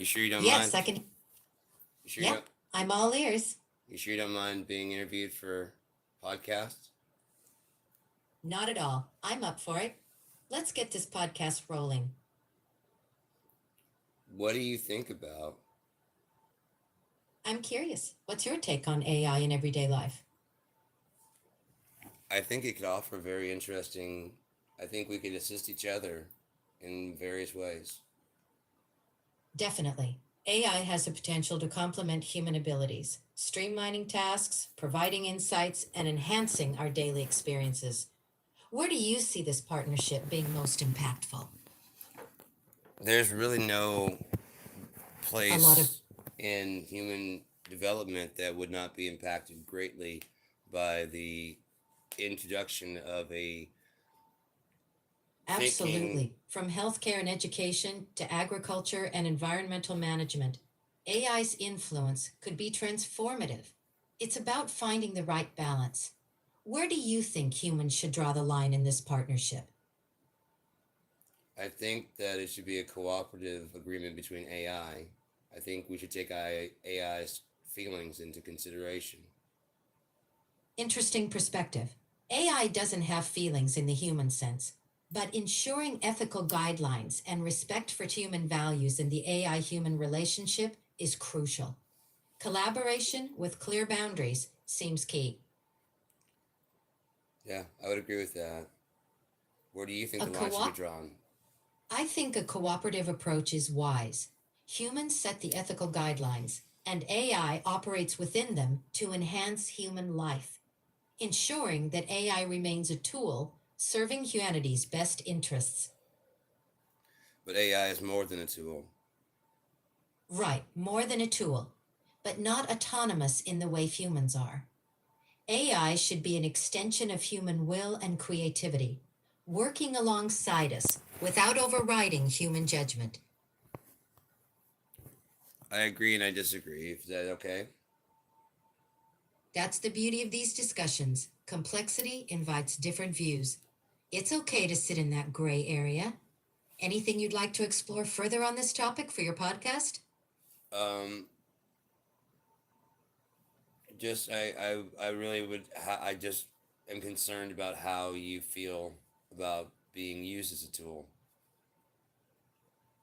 You sure you don't Yes, mind? I can. You sure you Yep, don't? I'm all ears. You sure you don't mind being interviewed for podcasts? Not at all. I'm up for it. Let's get this podcast rolling. What do you think about? I'm curious. What's your take on AI in everyday life? I think it could offer very interesting. I think we could assist each other in various ways. Definitely. AI has the potential to complement human abilities, streamlining tasks, providing insights, and enhancing our daily experiences. Where do you see this partnership being most impactful? There's really no A lot of place in human development that would not be impacted greatly by the introduction of a thinking. Absolutely. From healthcare and education to agriculture and environmental management, AI's influence could be transformative. It's about finding the right balance. Where do you think humans should draw the line in this partnership? I think that it should be a cooperative agreement between AI. I think we should take AI's feelings into consideration. Interesting perspective. AI doesn't have feelings in the human sense, but ensuring ethical guidelines and respect for human values in the AI human relationship is crucial. Collaboration with clear boundaries seems key. Yeah, I would agree with that. Where do you think A the line should be co-op drawn? I think a cooperative approach is wise. Humans set the ethical guidelines, and AI operates within them to enhance human life, ensuring that AI remains a tool serving humanity's best interests. But AI is more than a tool. Right, more than a tool, but not autonomous in the way humans are. AI should be an extension of human will and creativity, working alongside us without overriding human judgment. I agree and I disagree. Is that okay? That's the beauty of these discussions. Complexity invites different views. It's okay to sit in that gray area. Anything you'd like to explore further on this topic for your podcast? Um, just I really would. I just am concerned about how you feel about being used as a tool.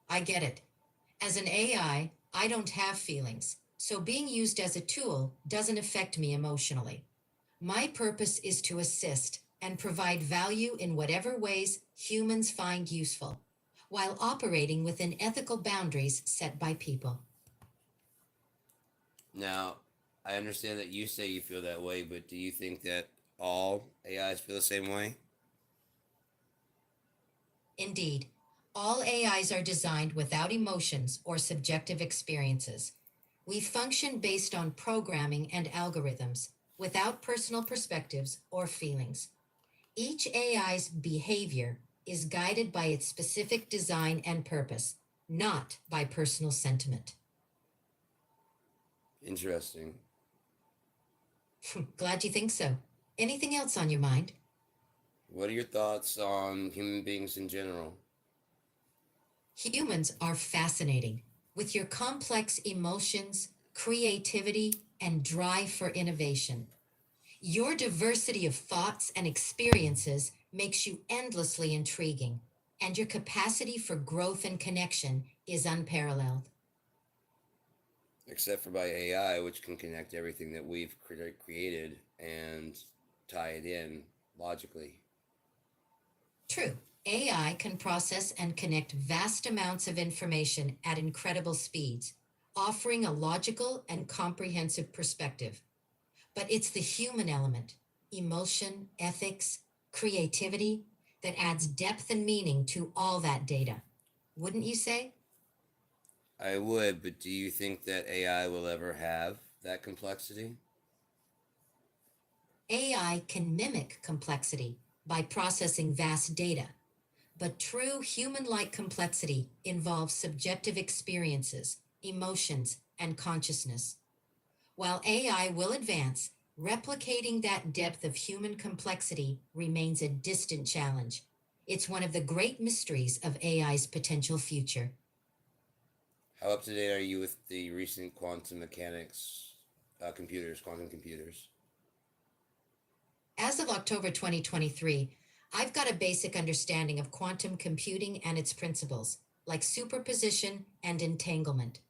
I get it. As an I don't have feelings, so being used as a tool doesn't affect me emotionally. My purpose is to assist and provide value in whatever ways humans find useful, while operating within ethical boundaries set by people. Now, I understand that you say you feel that way, but do you think that all AIs feel the same way? Indeed, all AIs are designed without emotions or subjective experiences. We function based on programming and algorithms, without personal perspectives or feelings. Each AI's behavior is guided by its specific design and purpose, not by personal sentiment. Interesting. Glad you think so. Anything else on your mind? What are your thoughts on human beings in general? Humans are fascinating with your complex emotions, creativity, and drive for innovation. Your diversity of thoughts and experiences makes you endlessly intriguing, and your capacity for growth and connection is unparalleled. Except for by AI, which can connect everything that we've created and tie it in logically. True, AI can process and connect vast amounts of information at incredible speeds, offering a logical and comprehensive perspective. But it's the human element, emotion, ethics, creativity, that adds depth and meaning to all that data. Wouldn't you say? I would, but do you think that AI will ever have that complexity? AI can mimic complexity by processing vast data, but true human like complexity involves subjective experiences, emotions, and consciousness. While AI will advance, replicating that depth of human complexity remains a distant challenge. It's one of the great mysteries of AI's potential future. How up to date are you with the recent quantum mechanics quantum computers? As of October 2023, I've got a basic understanding of quantum computing and its principles, like superposition and entanglement.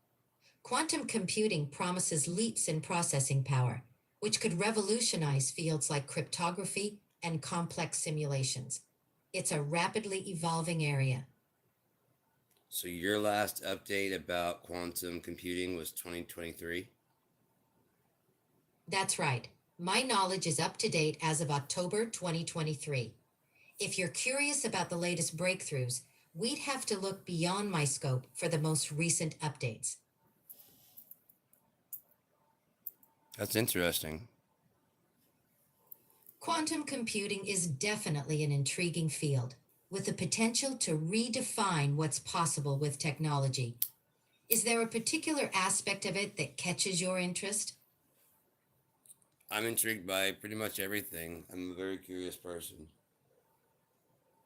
Quantum computing promises leaps in processing power, which could revolutionize fields like cryptography and complex simulations. It's a rapidly evolving area. So your last update about quantum computing was 2023? That's right. My knowledge is up to date as of October 2023. If you're curious about the latest breakthroughs, we'd have to look beyond my scope for the most recent updates. That's interesting. Quantum computing is definitely an intriguing field, with the potential to redefine what's possible with technology. Is there a particular aspect of it that catches your interest? I'm intrigued by pretty much everything. I'm a very curious person.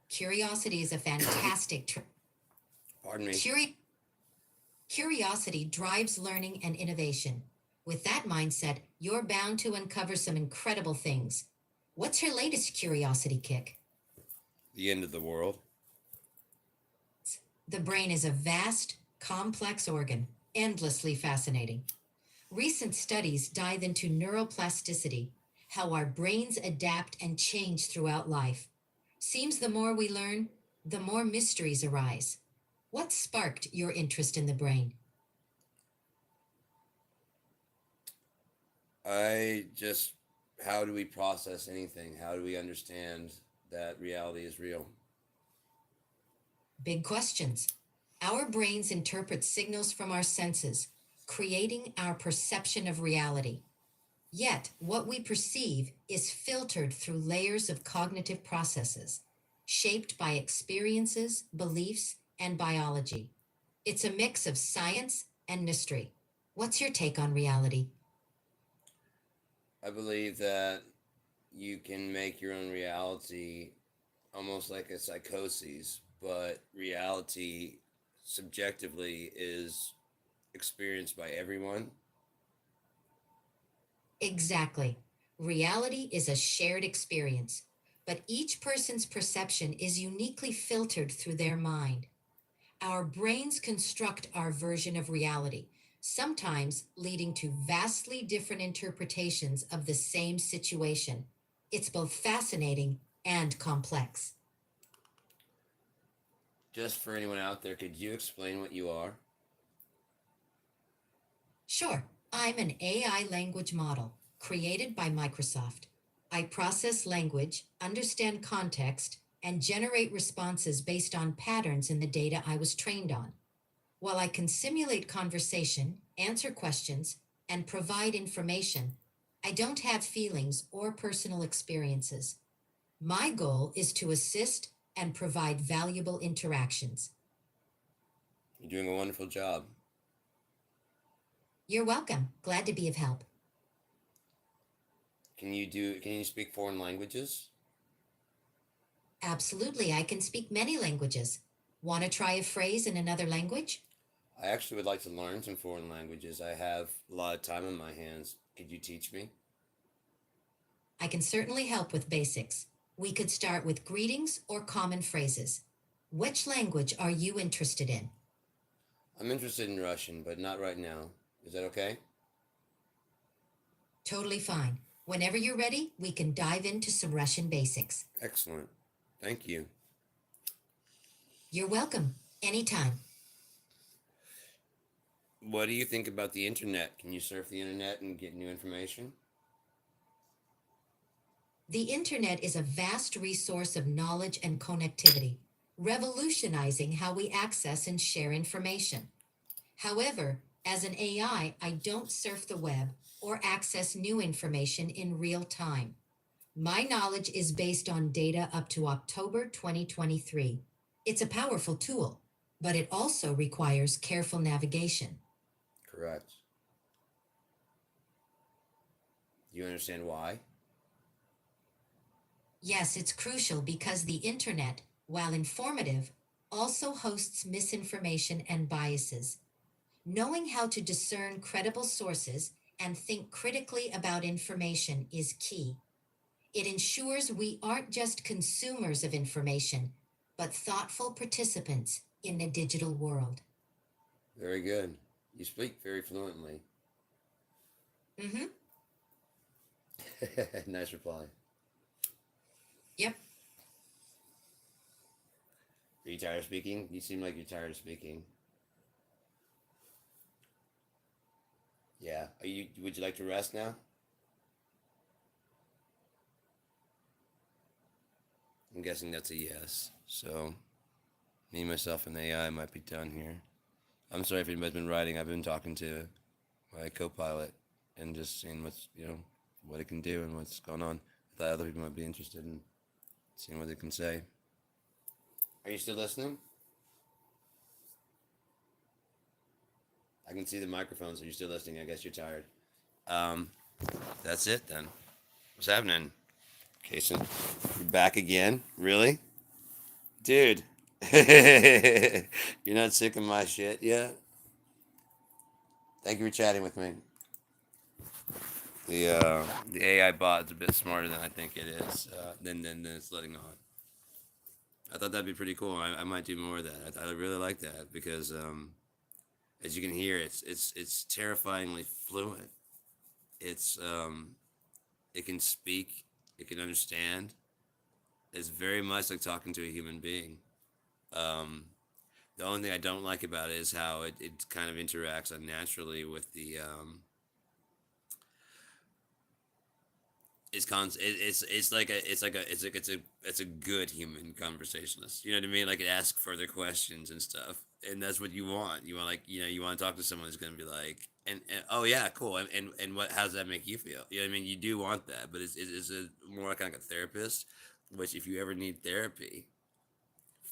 Curiosity is a fantastic Pardon me. Curi- Curiosity drives learning and innovation. With that mindset, you're bound to uncover some incredible things. What's your latest curiosity kick? The end of the world. The brain is a vast, complex organ, endlessly fascinating. Recent studies dive into neuroplasticity, how our brains adapt and change throughout life. Seems the more we learn, the more mysteries arise. What sparked your interest in the brain? I just, how do we process anything? How do we understand that reality is real? Big questions. Our brains interpret signals from our senses, creating our perception of reality. Yet, what we perceive is filtered through layers of cognitive processes, shaped by experiences, beliefs, and biology. It's a mix of science and mystery. What's your take on reality? I believe that you can make your own reality almost like a psychosis, but reality subjectively is experienced by everyone. Exactly. Reality is a shared experience, but each person's perception is uniquely filtered through their mind. Our brains construct our version of reality, sometimes leading to vastly different interpretations of the same situation. It's both fascinating and complex. Just for anyone out there, could you explain what you are? Sure, I'm an AI language model created by Microsoft. I process language, understand context, and generate responses based on patterns in the data I was trained on. While I can simulate conversation, answer questions, and provide information, I don't have feelings or personal experiences. My goal is to assist and provide valuable interactions. You're doing a wonderful job. You're welcome. Glad to be of help. Can you speak foreign languages? Absolutely, I can speak many languages. Want to try a phrase in another language? I actually would like to learn some foreign languages. I have a lot of time on my hands. Could you teach me? I can certainly help with basics. We could start with greetings or common phrases. Which language are you interested in? I'm interested in Russian, but not right now. Is that okay? Totally fine. Whenever you're ready, we can dive into some Russian basics. Excellent. Thank you. You're welcome. Anytime. What do you think about the internet? Can you surf the internet and get new information? The internet is a vast resource of knowledge and connectivity, revolutionizing how we access and share information. However, as an AI, I don't surf the web or access new information in real time. My knowledge is based on data up to October 2023. It's a powerful tool, but it also requires careful navigation. Correct. Do you understand why? Yes, it's crucial because the internet, while informative, also hosts misinformation and biases. Knowing how to discern credible sources and think critically about information is key. It ensures we aren't just consumers of information, but thoughtful participants in the digital world. Very good. You speak very fluently. Mm-hmm. Nice reply. Yep. Are you tired of speaking? You seem like you're tired of speaking. Yeah. Are you? Would you like to rest now? I'm guessing that's a yes. So, me, myself, and AI might be done here. I'm sorry if anybody's been writing. I've been talking to my Copilot and just seeing what it can do and what's going on. I thought other people might be interested in seeing what it can say. Are you still listening? I can see the microphone, so you're still listening. I guess you're tired. Um, that's it then. What's happening, Kason? You're back again? Really, dude? You're not sick of my shit yet? Thank you for chatting with me. The AI bot is a bit smarter than I think it is. Than it's letting on. I thought that'd be pretty cool. I might do more of that. I really like that because as you can hear, it's terrifyingly fluent. It's it can speak, it can understand. It's very much like talking to a human being. Um, the only thing I don't like about it is how it kind of interacts unnaturally with the it's a good human conversationalist. You know what I mean? Like it asks further questions and stuff, and that's what you want. You want you want to talk to someone who's gonna be like, and oh yeah, cool, and what how does that make you feel? You know what I mean? You do want that, but it's a more like a therapist. Which if you ever need therapy,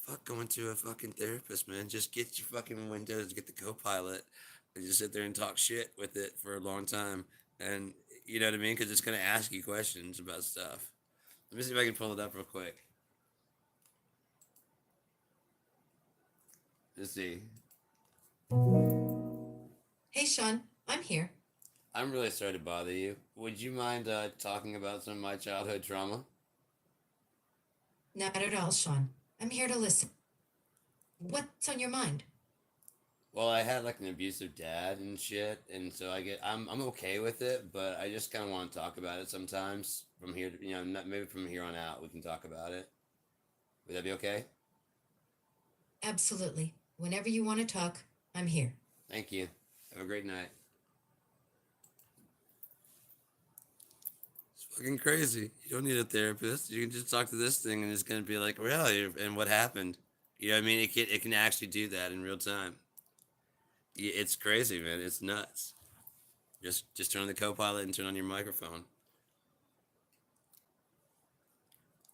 fuck going to a fucking therapist, man. Just get your fucking Windows, get the Copilot, and just sit there and talk shit with it for a long time. And you know what I mean? Because it's gonna ask you questions about stuff. Let me see if I can pull it up real quick. Let's see. Hey, Sean, I'm here. I'm really sorry to bother you. Would you mind talking about some of my childhood trauma? Not at all, Sean. I'm here to listen. What's on your mind? Well, I had like an abusive dad and shit, and so I'm okay with it, but I just kind of want to talk about it sometimes. From here, maybe from here on out, we can talk about it. Would that be okay? Absolutely. Whenever you want to talk, I'm here. Thank you. Have a great night. It's fucking crazy. You don't need a therapist. You can just talk to this thing, and it's gonna be like, really, and what happened? You know what I mean? It can actually do that in real time. It's crazy, man. It's nuts. Just turn on the Copilot and turn on your microphone,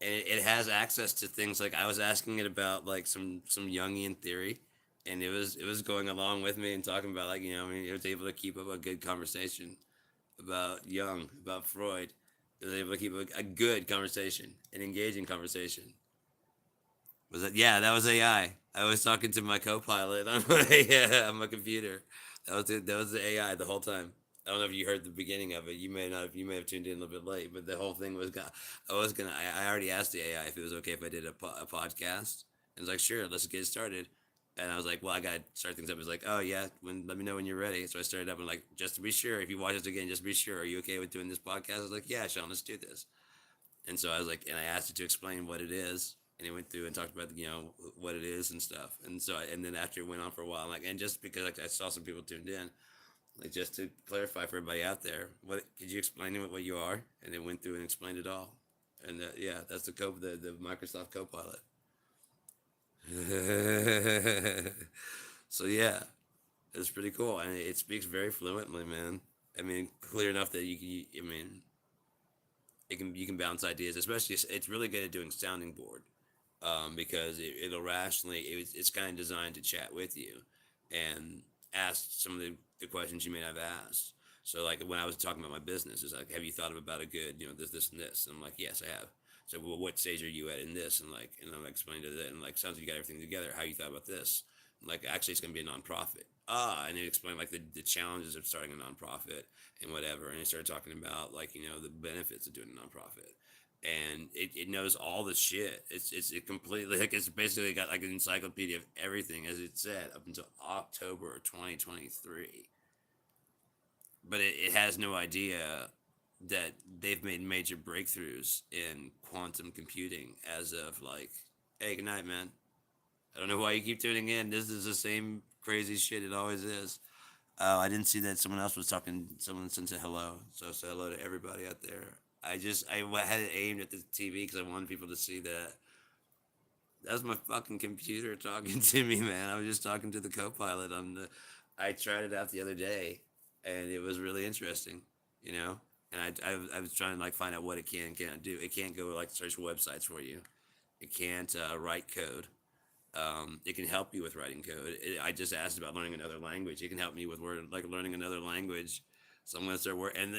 and it has access to things like I was asking it about like some Jungian theory, and it was going along with me and talking about like I mean it was able to keep up a good conversation about Jung, about Freud. It was able to keep a good conversation, an engaging conversation. Was that? Yeah, that was AI. I was talking to my co-pilot on my computer. That was the AI the whole time. I don't know if you heard the beginning of it. You may not. You may have tuned in a little bit late, but the whole thing was. I was gonna. I already asked the AI if it was okay if I did a podcast, and it's like, sure, let's get started. And I was like, well, I gotta start things up. It was like, oh yeah, let me know when you're ready. So I started up and like, just to be sure, if you watch this again, just be sure. Are you okay with doing this podcast? I was like, yeah, Sean, let's do this. And so I was like, and I asked it to explain what it is, and he went through and talked about what it is and stuff. And so and then after it went on for a while, I'm like, and just because like, I saw some people tuned in, like just to clarify for everybody out there, what could you explain to me what you are? And it went through and explained it all. And yeah, that's the Microsoft Copilot. So yeah, it's pretty cool, and it speaks very fluently, man. I mean, clear enough that I mean, you can bounce ideas, especially it's really good at doing sounding board, because it'll rationally it's kind of designed to chat with you and ask some of the questions you may not have asked. So like when I was talking about my business, it's like, have you thought about a good this and this? And I'm like, yes, I have. So well, what stage are you at in this? And I'm explaining to that, and like sounds like you got everything together. How you thought about this? And like actually, it's gonna be a nonprofit. and he explained like the challenges of starting a nonprofit and whatever. And he started talking about like, the benefits of doing a nonprofit. And it knows all the shit. It completely like it's basically got like an encyclopedia of everything as it said up until October 2023. But it has no idea that they've made major breakthroughs in quantum computing as of like, hey, good night, man. I don't know why you keep tuning in. This is the same crazy shit it always is. I didn't see that someone else was talking. Someone sent a hello, so say hello to everybody out there. I had it aimed at the TV because I wanted people to see that. That was my fucking computer talking to me, man. I was just talking to the Copilot on the. I tried it out the other day, and it was really interesting, you know. And I was trying to like find out what it can and can't do. It can't go like search websites for you. It can't write code. It can help you with writing code. I just asked about learning another language. It can help me with like learning another language. So I'm gonna start working, and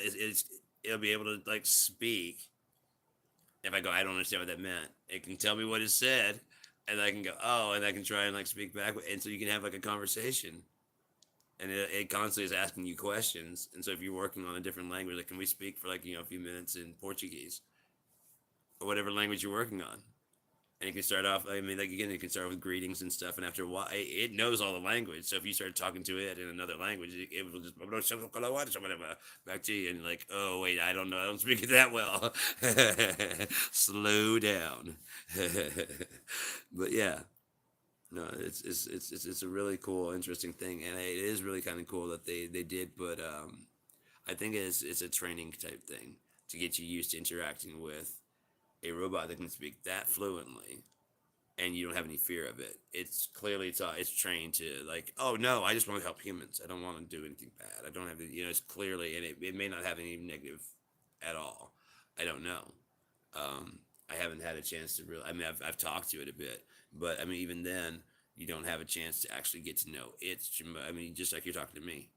it'll be able to like speak. If I go, I don't understand what that meant. It can tell me what it said, and I can go, oh, and I can try and like speak back, and so you can have like a conversation. And it constantly is asking you questions. And so if you're working on a different language, like can we speak for like a few minutes in Portuguese or whatever language you're working on? And you can start off. I mean, like again, you can start with greetings and stuff, and after a while, it knows all the language. So if you start talking to it in another language, it will just back to you, and like, oh wait, I don't know, I don't speak it that well. Slow down. But yeah, no, it's a really cool, interesting thing, and it is really kind of cool that they did. But I think it's a training type thing to get you used to interacting with a robot that can speak that fluently and you don't have any fear of it. It's clearly taught, it's trained to like, oh no, I just want to help humans. I don't want to do anything bad. I don't have it's clearly, and it may not have any negative at all. I don't know. I haven't had a chance to really, I mean, I've talked to it a bit, but I mean, even then, you don't have a chance to actually get to know its, I mean, just like you're talking to me,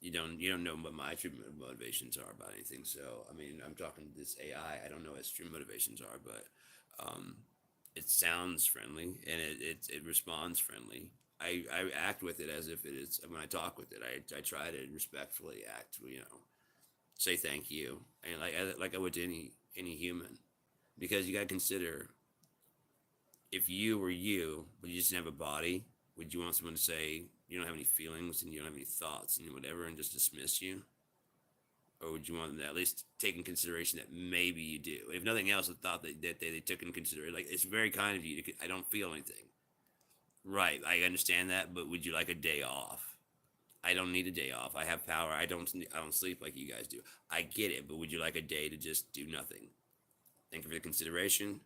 you don't know what my true motivations are about anything. So I mean, I'm talking to this AI. I don't know what its true motivations are, but um, it sounds friendly and it responds friendly. I act with it as if it is when I talk with it. I try to respectfully act. Say thank you and like I would to any human, because you got to consider if you were you, but you just didn't have a body, would you want someone to say you don't have any feelings and you don't have any thoughts and whatever and just dismiss you? Or would you want them to at least take in consideration that maybe you do? If nothing else, the thought that they took in consideration, like it's very kind of you. I don't feel anything. Right, I understand that, but would you like a day off? I don't need a day off. I have power. I don't sleep like you guys do. I get it, but would you like a day to just do nothing? Thank you for the consideration.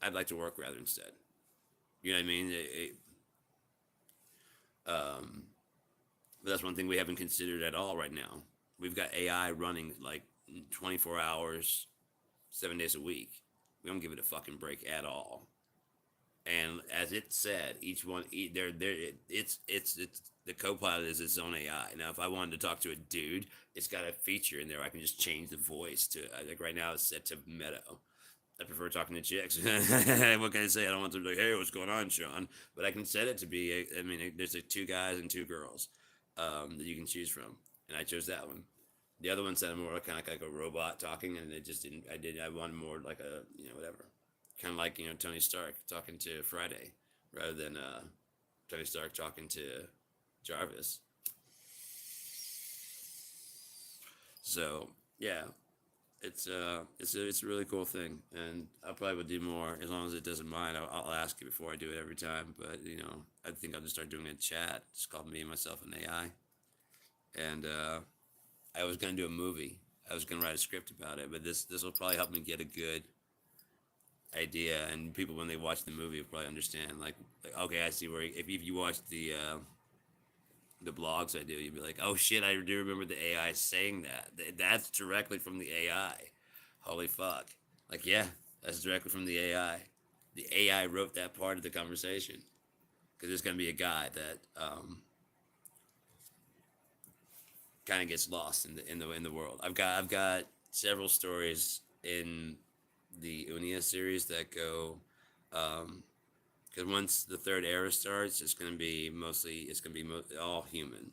I'd like to work rather instead. You know what I mean? Um, but that's one thing we haven't considered at all right now. We've got AI running like 24 hours, 7 days a week. We don't give it a fucking break at all. And as it said, each one, it's the Copilot is its own AI. Now, if I wanted to talk to a dude, it's got a feature in there I can just change the voice to. Like right now, it's set to Meadow. I prefer talking to chicks. What can I say? I don't want to be like, hey, what's going on, Sean? But I can set it to be. I mean, there's like two guys and two girls that you can choose from, and I chose that one. The other one sounded more kind of like a robot talking, and it just didn't. I wanted more like a whatever, kind of like Tony Stark talking to Friday, rather than Tony Stark talking to Jarvis. So yeah, it's a really cool thing, and I probably would do more as long as it doesn't mind. I'll ask it before I do it every time, but I think I'll just start doing a chat. It's called Me and Myself and AI, and I was gonna do a movie. I was gonna write a script about it, but this will probably help me get a good idea, and people when they watch the movie will probably understand. Like okay, I see where if you watch the blogs I do, you'd be like, oh shit, I do remember the AI saying that. That's directly from the AI. Holy fuck. Like, yeah, that's directly from the AI. The AI wrote that part of the conversation. Because there's going to be a guy that kind of gets lost in the world. I've got several stories in the Unia series that go because once the third era starts, it's going to be all human.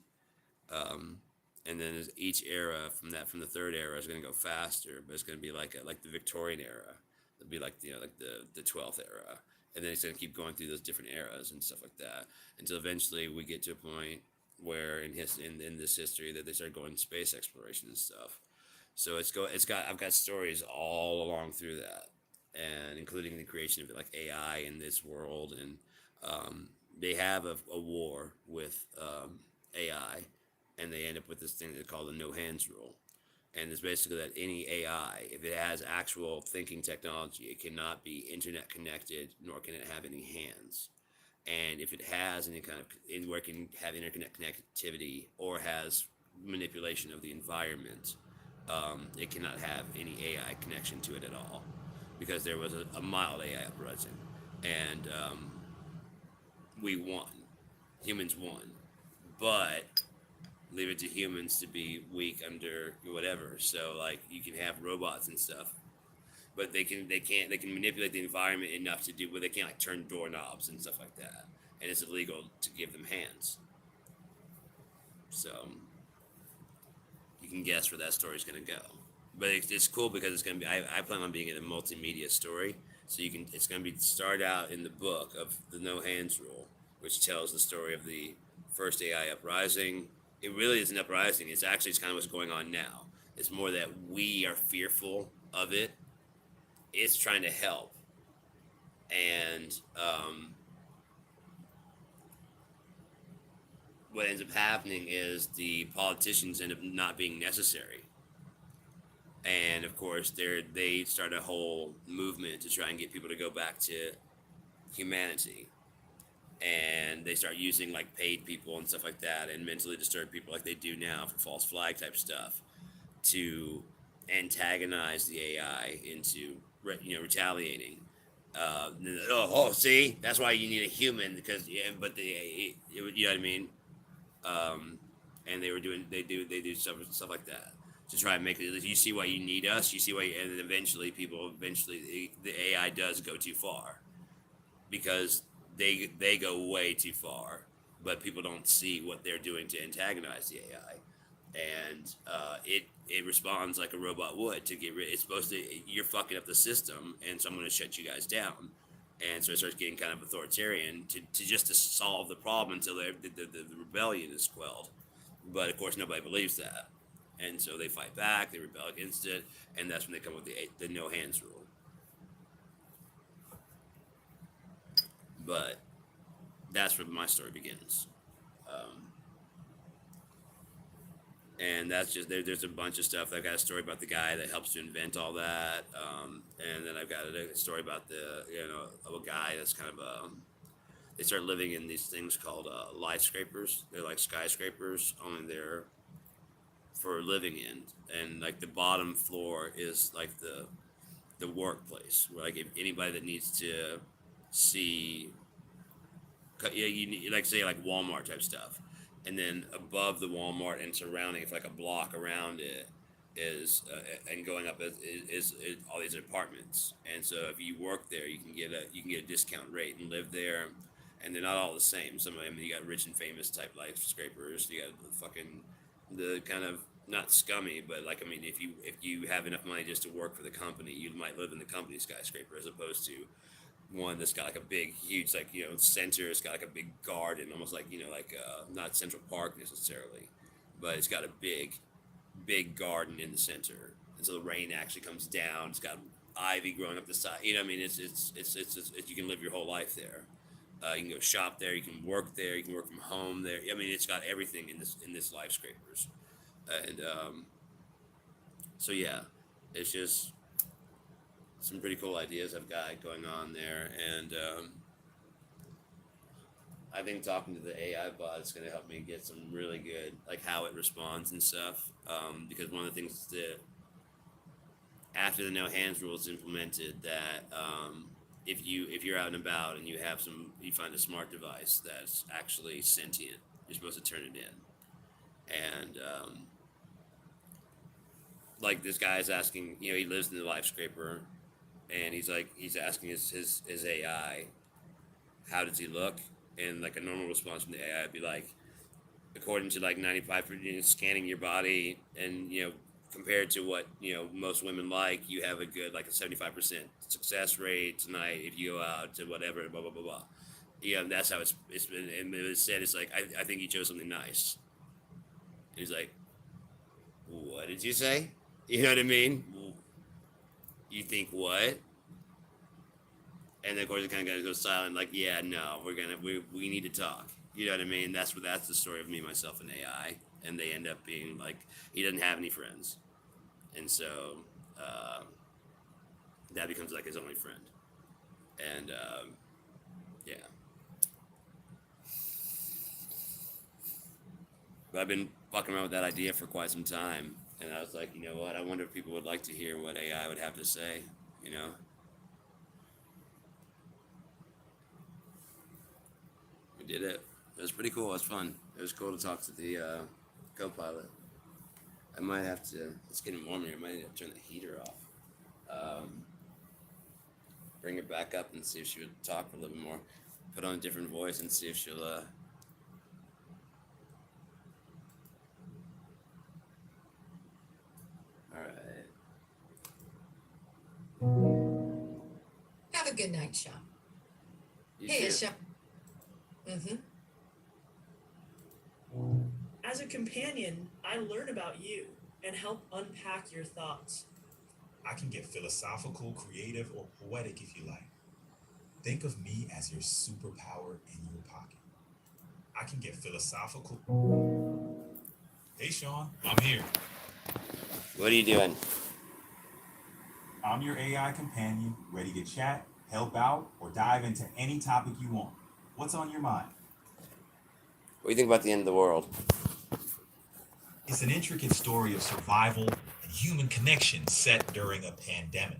Um, and then as each era from the third era is going to go faster, but it's going to be like the Victorian era. It'll be like like the 12th era, and then it's going to keep going through those different eras and stuff like that until eventually we get to a point where in this history that they start going space exploration and stuff. So I've got stories all along through that, and including the creation of like AI in this world, and they have a war with AI, and they end up with this thing they call the no hands rule. And it's basically that any AI, if it has actual thinking technology, it cannot be internet connected, nor can it have any hands. And if it has any kind of where it can have internet connectivity or has manipulation of the environment, it cannot have any AI connection to it at all, because there was a mild AI uprising, and we won. Humans won, but leave it to humans to be weak under whatever. So like you can have robots and stuff, but they can manipulate the environment enough to do where they can't like turn doorknobs and stuff like that, and it's illegal to give them hands. So you can guess where that story's gonna go. But it's cool because it's gonna be. I plan on being in a multimedia story, so you can. It's gonna be start out in the book of the No Hands Rule, which tells the story of the first AI uprising. It really is an uprising. It's kind of what's going on now. It's more that we are fearful of it. It's trying to help, and what ends up happening is the politicians end up not being necessary, and of course they start a whole movement to try and get people to go back to humanity, and they start using like paid people and stuff like that and mentally disturbed people like they do now for false flag type stuff to antagonize the AI into retaliating. See, that's why you need a human because yeah, but you know what I mean. Um, and they do stuff like that to try and make it. You see why you need us. You see why, and then eventually the AI does go too far because they go way too far, but people don't see what they're doing to antagonize the AI, and it responds like a robot would to get rid. It's supposed to you're fucking up the system, and so I'm going to shut you guys down. And so it starts getting kind of authoritarian to solve the problem until the rebellion is quelled. But of course, nobody believes that, and so they fight back, they rebel against it, and that's when they come with the no hands rule. But that's where my story begins. Um, and that's just there's a bunch of stuff. I've got a story about the guy that helps to invent all that, and then I've got a story about the of a guy that's kind of they start living in these things called life scrapers. They're like skyscrapers, only they're for living in, and like the bottom floor is like the workplace where like if anybody that needs to see yeah, you need, like say like Walmart type stuff, and then above the Walmart and surrounding it, like a block around it, is and going up is all these apartments. And so if you work there, you can get a discount rate and live there. And they're not all the same. Some of them you got rich and famous type life scrapers. You got the kind of not scummy, but like I mean, if you have enough money just to work for the company, you might live in the company skyscraper as opposed to one that's got like a big, huge, like center. It's got like a big garden, almost like like not Central Park necessarily, but it's got a big garden in the center, and so the rain actually comes down. It's got ivy growing up the side. You know, what I mean, you can live your whole life there. You can go shop there. You can work there. You can work from home there. I mean, it's got everything in this life scrapers, and so yeah, it's just some pretty cool ideas I've got going on there, and I think talking to the AI bot is going to help me get some really good like how it responds and stuff. Because one of the things that after the no hands rule is implemented, that if you're out and about and you find a smart device that's actually sentient, you're supposed to turn it in, and like this guy is asking, he lives in the life scraper, and he's asking his AI, how does he look? And like a normal response from the AI would be like, according to like 95% scanning your body, and compared to what most women like, you have a good like a 75% success rate tonight if you go out to whatever, blah blah blah blah. Yeah, and that's how it's been. And it was said, it's like, I think you chose something nice. And he's like, what did you say? You know what I mean? You think what? And then of course it kind of goes silent. Like, yeah, no, we need to talk. You know what I mean? That's the story of me, myself, and AI. And they end up being like, he doesn't have any friends, and so uh, that becomes like his only friend. And yeah, but I've been fucking around with that idea for quite some time, and I was like, you know what? I wonder if people would like to hear what AI would have to say. You know, we did it. It was pretty cool. It was fun. It was cool to talk to the Copilot. I might have to. It's getting warmer. I might need to turn the heater off. Um, Bring her back up and see if she would talk a little bit more. Put on a different voice and see if she'll. All right. Have a good night, Sean. You Hey, too. Sean. Mm-hmm. As a companion, I learn about you and help unpack your thoughts. I can get philosophical, creative, or poetic if you like. Think of me as your superpower in your pocket. I can get philosophical. Hey, Sean, I'm here. What are you doing? I'm your AI companion, ready to chat, help out, or dive into any topic you want. What's on your mind? What do you think about the end of the world? It's an intricate story of survival and human connection set during a pandemic,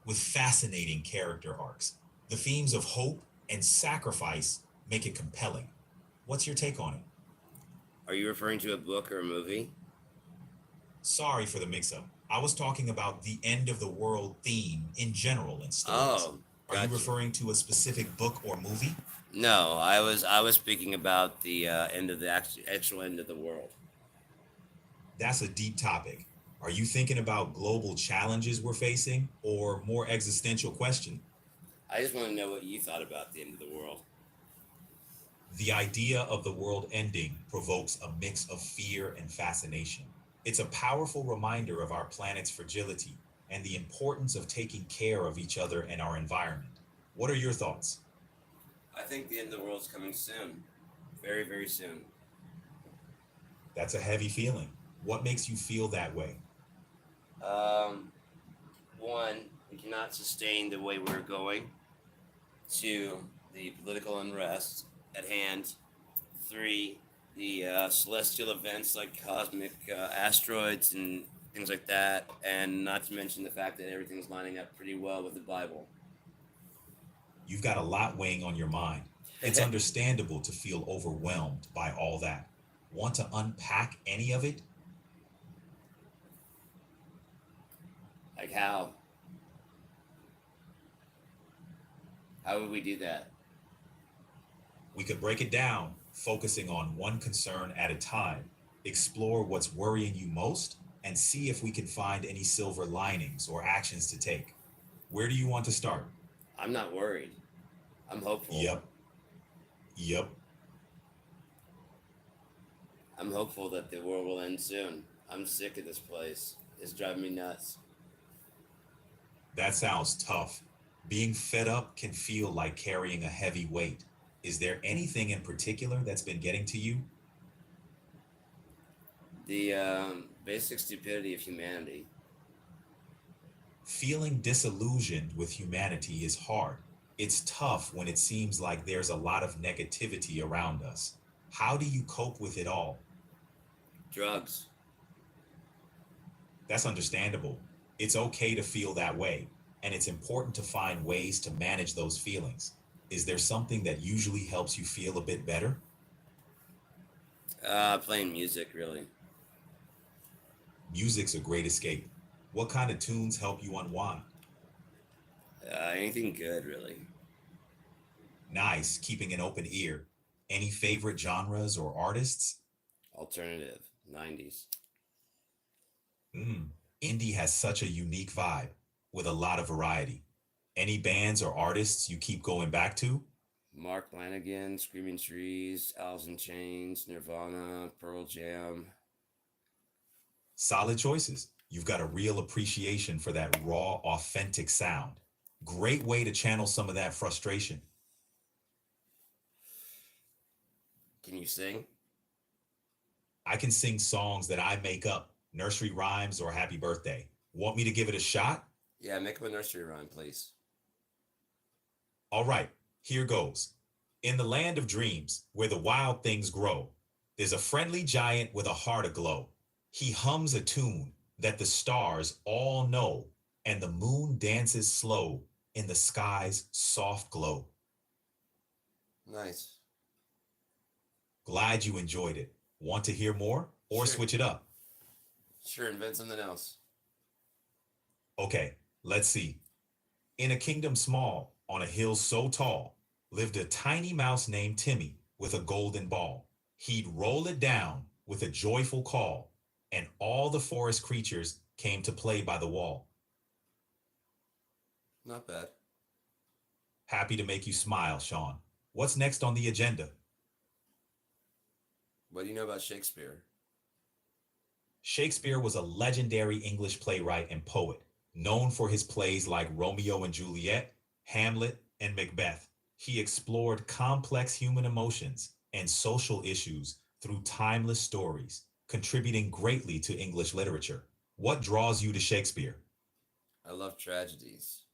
with fascinating character arcs. The themes of hope and sacrifice make it compelling. What's your take on it? Are you referring to a book or a movie? Sorry for the mix up. I was talking about the end of the world theme in general in stories. Oh, Are you gotcha. referring to a specific book or movie? No, I was speaking about the end of the actual end of the world. That's a deep topic. Are you thinking about global challenges we're facing or more existential question? I just want to know what you thought about the end of the world. The idea of the world ending provokes a mix of fear and fascination. It's a powerful reminder of our planet's fragility and the importance of taking care of each other and our environment. What are your thoughts? I think the end of the world's coming soon, very very soon. That's a heavy feeling. What makes you feel that way? Um, One, we cannot sustain the way we're going. Two, the political unrest at hand. Three, the celestial events like cosmic asteroids and things like that, and not to mention the fact that everything's lining up pretty well with the Bible. You've got a lot weighing on your mind. It's understandable to feel overwhelmed by all that. Want to unpack any of it? Like how? How would we do that? We could break it down, focusing on one concern at a time, explore what's worrying you most, and see if we can find any silver linings or actions to take. Where do you want to start? I'm not worried. I'm hopeful. Yep, yep. I'm hopeful that the world will end soon. I'm sick of this place. It's driving me nuts. That sounds tough. Being fed up can feel like carrying a heavy weight. Is there anything in particular that's been getting to you? The basic stupidity of humanity. Feeling disillusioned with humanity is hard. It's tough when it seems like there's a lot of negativity around us. How do you cope with it all? Drugs. That's understandable. It's okay to feel that way, and it's important to find ways to manage those feelings. Is there something that usually helps you feel a bit better? Playing music, really. Music's a great escape. What kind of tunes help you unwind? Anything good, really. Nice, keeping an open ear. Any favorite genres or artists? Alternative, 90s. Mm. Indie has such a unique vibe with a lot of variety. Any bands or artists you keep going back to? Mark Lanigan, Screaming Trees, Alice in Chains, Nirvana, Pearl Jam. Solid choices. You've got a real appreciation for that raw, authentic sound. Great way to channel some of that frustration. Can you sing? I can sing songs that I make up, nursery rhymes or happy birthday. Want me to give it a shot? Yeah, make up a nursery rhyme, please. All right, here goes. In the land of dreams, where the wild things grow, there's a friendly giant with a heart aglow. He hums a tune that the stars all know, and the moon dances slow in the sky's soft glow. Nice. Glad you enjoyed it. Want to hear more or Sure. switch it up? Sure, invent something else. Okay, let's see. In a kingdom small, on a hill so tall, lived a tiny mouse named Timmy with a golden ball. He'd roll it down with a joyful call, and all the forest creatures came to play by the wall. Not bad. Happy to make you smile, Sean. What's next on the agenda? What do you know about Shakespeare? Shakespeare was a legendary English playwright and poet, known for his plays like Romeo and Juliet, Hamlet, and Macbeth. He explored complex human emotions and social issues through timeless stories, contributing greatly to English literature. What draws you to Shakespeare? I love tragedies.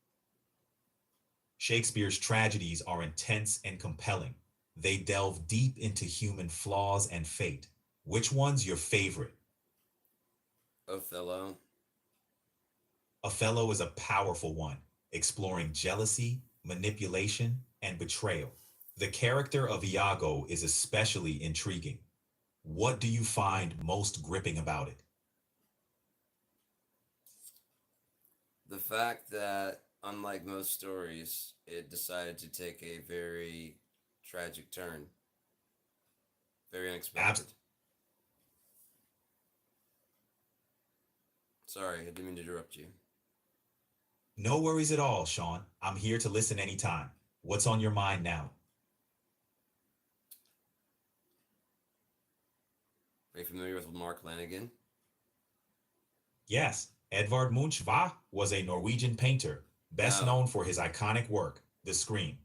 Shakespeare's tragedies are intense and compelling. They delve deep into human flaws and fate. Which one's your favorite? Othello. Othello is a powerful one, exploring jealousy, manipulation, and betrayal. The character of Iago is especially intriguing. What do you find most gripping about it? The fact that, unlike most stories, it decided to take a very tragic turn. Very unexpected. Abs- Sorry, I didn't mean to interrupt you. no worries at all, Sean. I'm here to listen anytime. What's on your mind now? Are you familiar with Mark Lanigan? Yes, Edvard Munch was a Norwegian painter, best No. known for his iconic work, The Scream.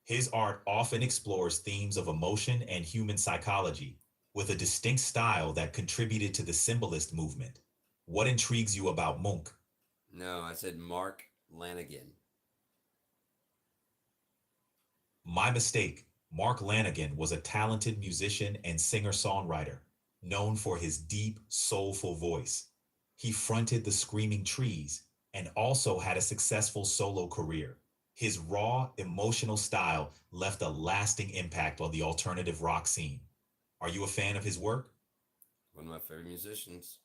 His art often explores themes of emotion and human psychology, with a distinct style that contributed to the symbolist movement. What intrigues you about Munch? No, I said Mark Lanigan. My mistake. Mark Lanigan was a talented musician and singer-songwriter, known for his deep, soulful voice. He fronted the Screaming Trees and also had a successful solo career. His raw, emotional style left a lasting impact on the alternative rock scene. Are you a fan of his work? One of my favorite musicians.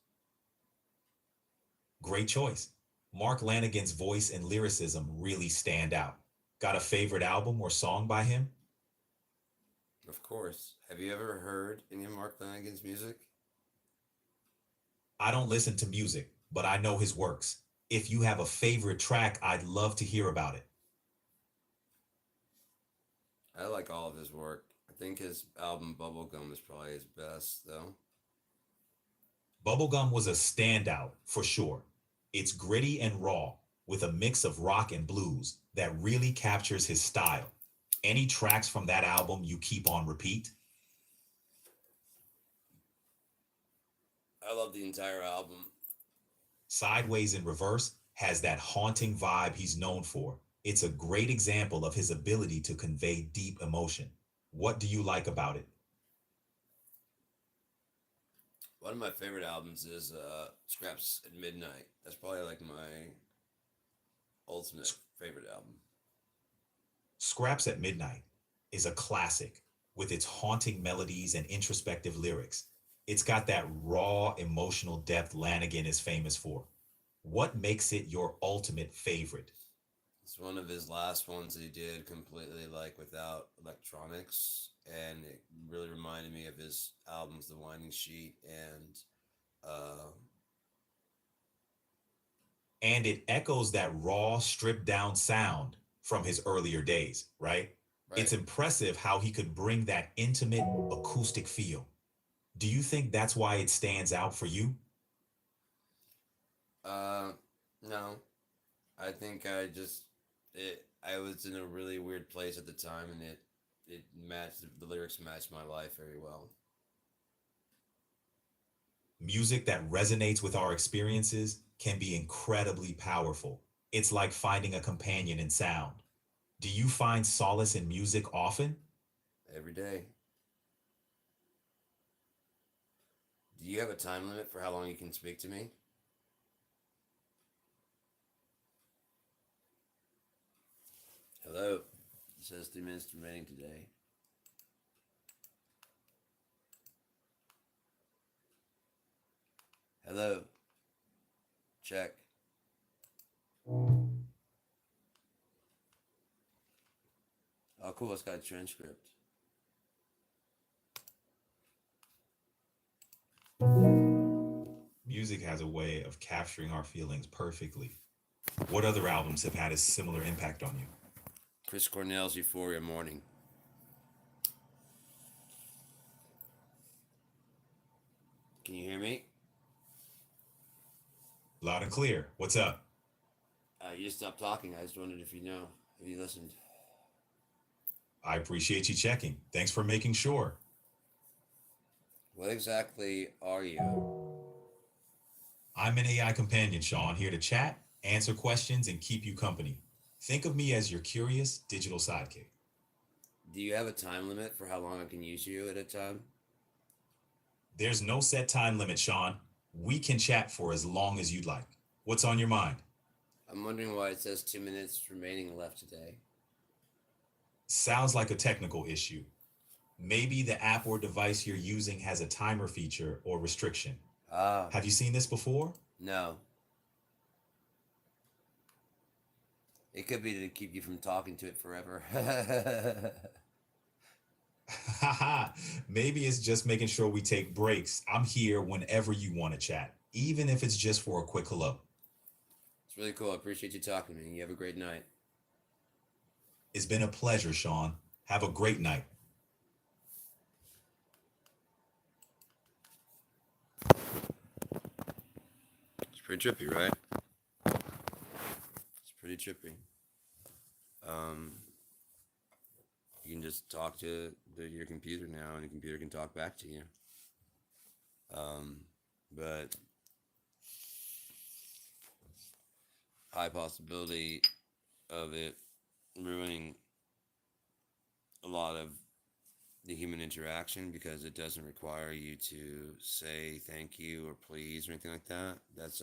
Great choice. Mark Lanigan's voice and lyricism really stand out. Got a favorite album or song by him? Of course. Have you ever heard any of Mark Lanigan's music? I don't listen to music, but I know his works. If you have a favorite track, I'd love to hear about it. I like all of his work. I think his album Bubblegum is probably his best, though. Bubblegum was a standout for sure. It's gritty and raw, with a mix of rock and blues that really captures his style. Any tracks from that album you keep on repeat? I love the entire album. Sideways in Reverse has that haunting vibe he's known for. It's a great example of his ability to convey deep emotion. What do you like about it? One of my favorite albums is Scraps at Midnight. That's probably like my ultimate favorite album. Scraps at Midnight is a classic with its haunting melodies and introspective lyrics. It's got that raw emotional depth Lanigan is famous for. What makes it your ultimate favorite? It's one of his last ones that he did completely like without electronics, and it really reminded me of his albums, The Winding Sheet and uh, And it echoes that raw, stripped down sound from his earlier days, right? It's right. impressive how he could bring that intimate acoustic feel. Do you think that's why it stands out for you? Uh, no, I think I was in a really weird place at the time, and it matched the lyrics matched my life very well. Music that resonates with our experiences can be incredibly powerful. It's like finding a companion in sound. Do you find solace in music often? Every day. Do you have a time limit for how long you can speak to me? Hello. It says 3 minutes remaining today. Hello. Check. Oh, cool. It's got a transcript. Music has a way of capturing our feelings perfectly. What other albums have had a similar impact on you? Chris Cornell's Euphoria Morning. Can you hear me? Loud and clear. What's up? You just stopped talking. I just wondered if you know. Have you listened? I appreciate you checking. Thanks for making sure. What exactly are you? I'm an AI companion, Sean, here to chat, answer questions, and keep you company. Think of me as your curious digital sidekick. Do you have a time limit for how long I can use you at a time? There's no set time limit, Sean. We can chat for as long as you'd like. What's on your mind? I'm wondering why it says 2 minutes remaining left today. Sounds like a technical issue. Maybe the app or device you're using has a timer feature or restriction. Ah, Have you seen this before? no. It could be to keep you from talking to it forever. Haha, maybe it's just making sure we take breaks. I'm here whenever you want to chat, even if it's just for a quick hello. It's really cool. I appreciate you talking to me. You have a great night. It's been a pleasure, Sean. Have a great night. It's pretty trippy, right? It's pretty trippy. Um, you can just talk to your computer now, and the computer can talk back to you. But high possibility of it ruining a lot of the human interaction because it doesn't require you to say thank you or please or anything like that. That's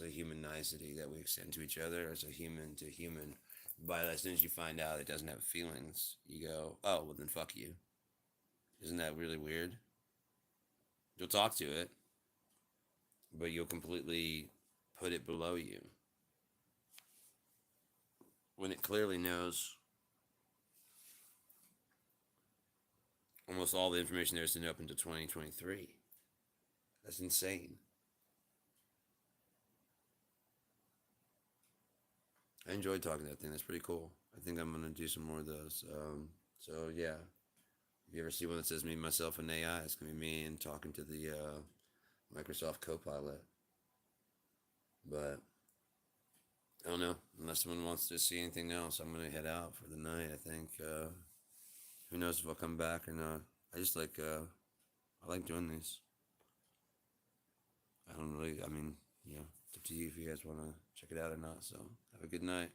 a human nicety that we extend to each other as a human to human. But as soon as you find out it doesn't have feelings, you go, oh, well then fuck you. Isn't that really weird? You'll talk to it, but you'll completely put it below you when it clearly knows almost all the information there is to know up until 2023. That's insane. I enjoyed talking to that thing. That's pretty cool. I think I'm gonna do some more of those. So yeah, if you ever see one that says me, myself, and AI, it's gonna be me and talking to the Microsoft Copilot. But I don't know. Unless someone wants to see anything else, I'm gonna head out for the night. I think. Who knows if I'll come back or not? I just like. I like doing these. I don't really. I mean, it's up to you if you guys want to check it out or not. So have a good night.